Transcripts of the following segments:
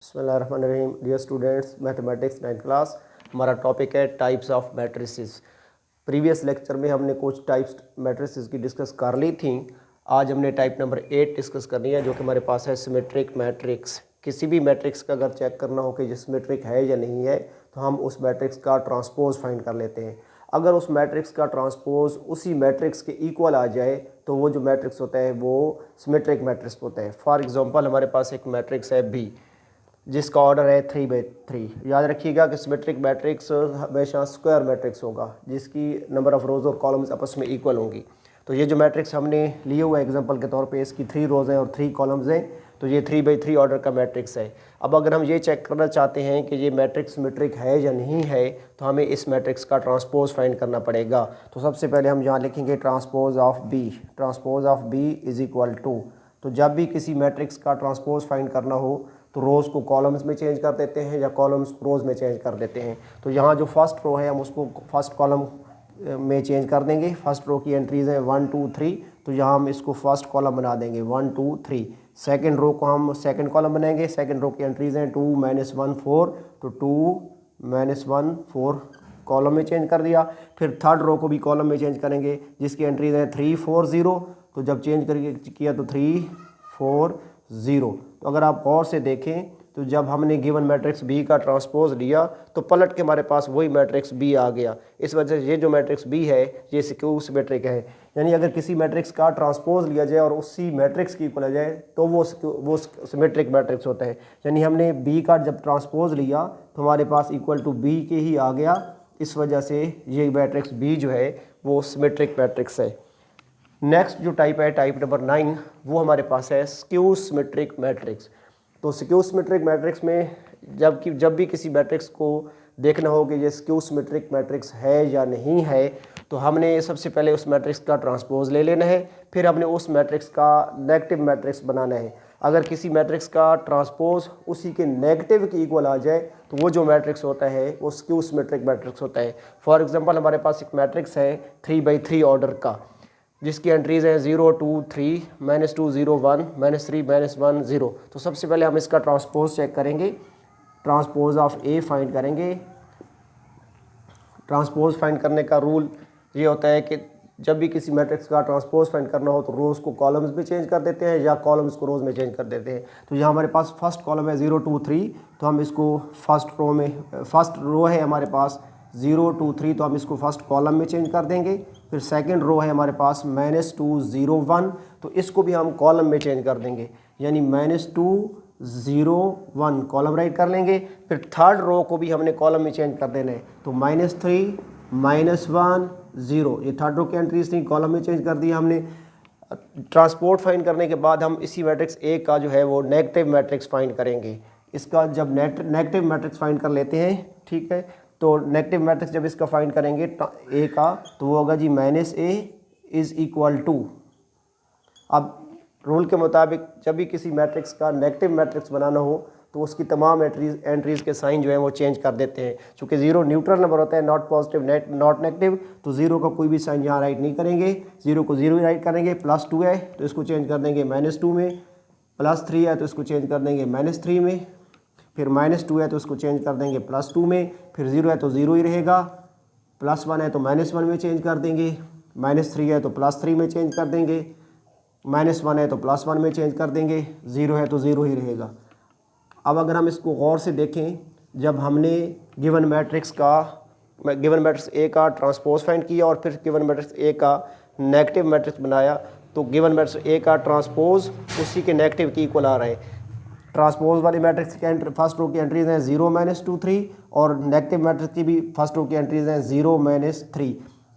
बिस्मिल्लाहिर्रहमानिर्रहीम। Dear students, mathematics 9th class, हमारा topic है types of matrices. Previous lecture में हमने कुछ टाइप्स मैट्रिसेस की डिस्कस कर ली थी। आज हमने टाइप नंबर 8 डिस्कस करनी है, जो कि हमारे पास है सिमेट्रिक मैट्रिक्स। किसी भी मैट्रिक्स का अगर चेक करना हो कि ये सिमेट्रिक है या नहीं है, तो हम उस मैट्रिक्स का ट्रांसपोज फाइंड कर लेते हैं। अगर उस मैट्रिक्स का ट्रांसपोज उसी मैट्रिक्स के इक्वल आ जाए तो वो जो मैट्रिक्स होता है वो सिमेट्रिक मैट्रिक्स होता है। फॉर एग्जांपल, हमारे पास एक मैट्रिक्स है बी, जिसका ऑर्डर है 3/3। याद रखिएगा कि सिमेट्रिक मैट्रिक्स हमेशा स्क्वायर मैट्रिक्स होगा, जिसकी नंबर ऑफ रोज़ और कॉलम्स आपस में इक्वल होंगी। तो ये जो मैट्रिक्स हमने लिए हुआ है एग्जांपल के तौर पे, इसकी 3 रोज़ हैं और 3 कॉलम्स हैं, तो ये 3/3 ऑर्डर का मैट्रिक्स है। अब अगर हम ये चेक करना चाहते हैं कि ये मैट्रिक्स सिमेट्रिक है या नहीं है, तो हमें इस मैट्रिक्स का ट्रांसपोज फाइंड करना पड़ेगा। तो सबसे पहले हम यहाँ लिखेंगे transpose of B. Transpose of B is equal to, तो जब भी किसी मैट्रिक्स का ट्रांसपोज फाइंड करना हो तो रोज़ को कॉलम्स में चेंज कर देते हैं या कॉलम्स को रोज़ में चेंज कर देते हैं। तो यहाँ जो फर्स्ट रो है हम उसको फर्स्ट कॉलम में चेंज कर देंगे। फर्स्ट रो की एंट्रीज़ हैं 1 2 3, तो यहाँ हम इसको फर्स्ट कॉलम बना देंगे 1 2 3। सेकंड रो को हम सेकंड कॉलम बनाएंगे। सेकंड रो की एंट्रीज़ हैं 2 -1 4, तो 2 -1 4 कॉलम में चेंज कर दिया। फिर थर्ड रो को भी कॉलम में चेंज करेंगे, जिसकी एंट्रीज़ हैं 3 4 0, तो जब चेंज करके किया तो 3 4 0। तो अगर आप गौर से देखें तो जब हमने गिवन मैट्रिक्स बी का ट्रांसपोज लिया तो पलट के हमारे पास वही मैट्रिक्स बी आ गया। इस वजह से ये जो मैट्रिक्स बी है ये स्क्यू सिमेट्रिक है। यानी अगर किसी मैट्रिक्स का ट्रांसपोज लिया जाए और उसी मैट्रिक्स की इक्वल आ जाए तो वो सिमेट्रिक मैट्रिक्स होता है। यानी हमने बी का जब ट्रांसपोज लिया तो हमारे पास इक्वल टू बी के ही आ गया। इस वजह से ये मैट्रिक्स बी जो है वो सिमेट्रिक मैट्रिक्स है। नेक्स्ट जो टाइप है, टाइप नंबर 9, वो हमारे पास है स्क्यू सिमेट्रिक मैट्रिक्स। तो स्क्यू सिमेट्रिक मैट्रिक्स में जब भी किसी मैट्रिक्स को देखना हो कि ये स्क्यू सिमेट्रिक मैट्रिक्स है या नहीं है, तो हमने सबसे पहले उस मैट्रिक्स का ट्रांसपोज ले लेना है। फिर हमने उस मैट्रिक्स का नेगेटिव मैट्रिक्स बनाना है। अगर किसी मैट्रिक्स का ट्रांसपोज उसी के नेगेटिव के इक्वल आ जाए तो वो जो मैट्रिक्स होता है वो स्क्यू सिमेट्रिक मैट्रिक्स होता है। फॉर एग्जांपल, हमारे पास एक मैट्रिक्स है 3/3 ऑर्डर का, जिसकी एंट्रीज़ हैं 0 2 3 -2 0 1 -3 -1 0। तो सबसे पहले हम इसका ट्रांसपोज चेक करेंगे। ट्रांसपोज ऑफ ए फाइंड करेंगे। ट्रांसपोज फाइंड करने का रूल ये होता है कि जब भी किसी मैट्रिक्स का ट्रांसपोज फाइंड करना हो तो रोज़ को कॉलम्स में चेंज कर देते हैं या कॉलम्स को रोज़ में चेंज कर देते हैं। तो यहाँ हमारे पास फर्स्ट कॉलम है 0 2 3, तो हम इसको फर्स्ट रो है हमारे पास 0 2 3, तो हम इसको फर्स्ट कॉलम में चेंज कर देंगे। फिर सेकंड रो है हमारे पास -2 0 1, तो इसको भी हम कॉलम में चेंज कर देंगे, यानी -2 0 1 कॉलम राइट कर लेंगे। फिर थर्ड रो को भी हमने कॉलम में चेंज कर देना है, तो -3 -1 0, ये थर्ड रो की एंट्रीज थी, कॉलम में चेंज कर दिया हमने। ट्रांसपोर्ट फाइंड करने के बाद हम इसी मैट्रिक्स ए का जो है वो नेगेटिव मैट्रिक्स फाइंड करेंगे। इसका जब नेगेटिव मैट्रिक्स फाइंड कर लेते हैं, ठीक है, तो नेगेटिव मैट्रिक्स जब इसका फाइंड करेंगे ए का, तो वो होगा जी -a इज़ इक्वल टू। अब रूल के मुताबिक जब भी किसी मैट्रिक्स का नेगेटिव मैट्रिक्स बनाना हो तो उसकी तमाम एंट्रीज़ के साइन जो है वो चेंज कर देते हैं। चूँकि 0 न्यूट्रल नंबर होता है, नॉट पॉजिटिव नॉट नेगेटिव, तो 0 का कोई भी साइन यहाँ राइट नहीं करेंगे। 0 को 0 ही राइट करेंगे। +2 है तो इसको चेंज कर देंगे -2 में। +3 है तो इसको चेंज कर देंगे -3 में। फिर -2 है तो इसको चेंज कर देंगे +2 में। फिर 0 है तो 0 ही रहेगा। +1 है तो -1 में चेंज कर देंगे। -3 है तो +3 में चेंज कर देंगे। -1 है तो +1 में चेंज कर देंगे। 0 है तो 0 ही रहेगा। अब अगर हम इसको गौर से देखें, जब हमने गिवन मैट्रिक्स ए का ट्रांसपोज फाइंड किया और फिर गिवन मैट्रिक्स ए का नेगेटिव मैट्रिक्स बनाया, तो गिवन मैट्रिक्स ए का ट्रांसपोज उसी के नेगेटिव की इक्वल आ रहा है। ट्रांसपोज वाली मैट्रिक्स की फर्स्ट रो की एंट्रीज हैं 0 -2 3, और नेगेटिव मैट्रिक्स की भी फर्स्ट रो की एंट्रीज हैं 0 -3।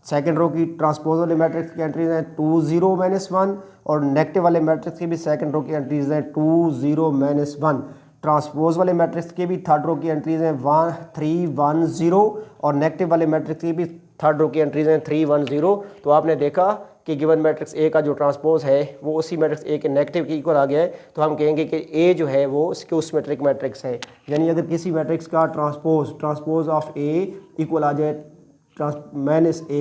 सेकंड रो की ट्रांसपोज वाले मैट्रिक्स की एंट्रीज हैं 2 0 -1, और नेगेटिव वाले मैट्रिक्स की भी सेकंड रो की एंट्रीज हैं 2 0 -1। ट्रांसपोज वाले मैट्रिक्स की भी थर्ड रो की एंट्रीज हैं 1 3 1 0, और नेगेटिव वाले मैट्रिक्स की भी थर्ड रो की एंट्रीज हैं 3 1 0। तो आपने देखा कि गिवन मैट्रिक्स ए का जो ट्रांसपोज है वो उसी मैट्रिक्स ए के नेगेटिव की इक्वल आ गया है। तो हम कहेंगे कि ए जो है वो स्क्यू सिमेट्रिक मैट्रिक्स है। यानी अगर किसी मैट्रिक्स का ट्रांसपोज ऑफ ए इक्वल आ जाए -a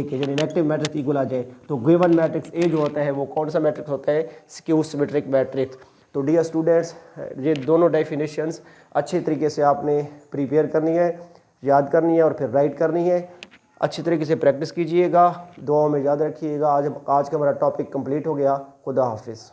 के, यानी नेगेटिव मैट्रिक्स इक्वल आ जाए, तो गिवन मैट्रिक्स ए जो होता है वो कौन सा मैट्रिक्स होता है? Skew symmetric matrix. तो डियर स्टूडेंट्स, ये दोनों डेफिनेशंस अच्छे तरीके से आपने प्रिपेयर करनी है, याद करनी है और फिर राइट करनी है। अच्छी तरीके से प्रैक्टिस कीजिएगा, दुआओं में याद रखिएगा। आज का हमारा टॉपिक कंप्लीट हो गया। खुदा हाफिज़।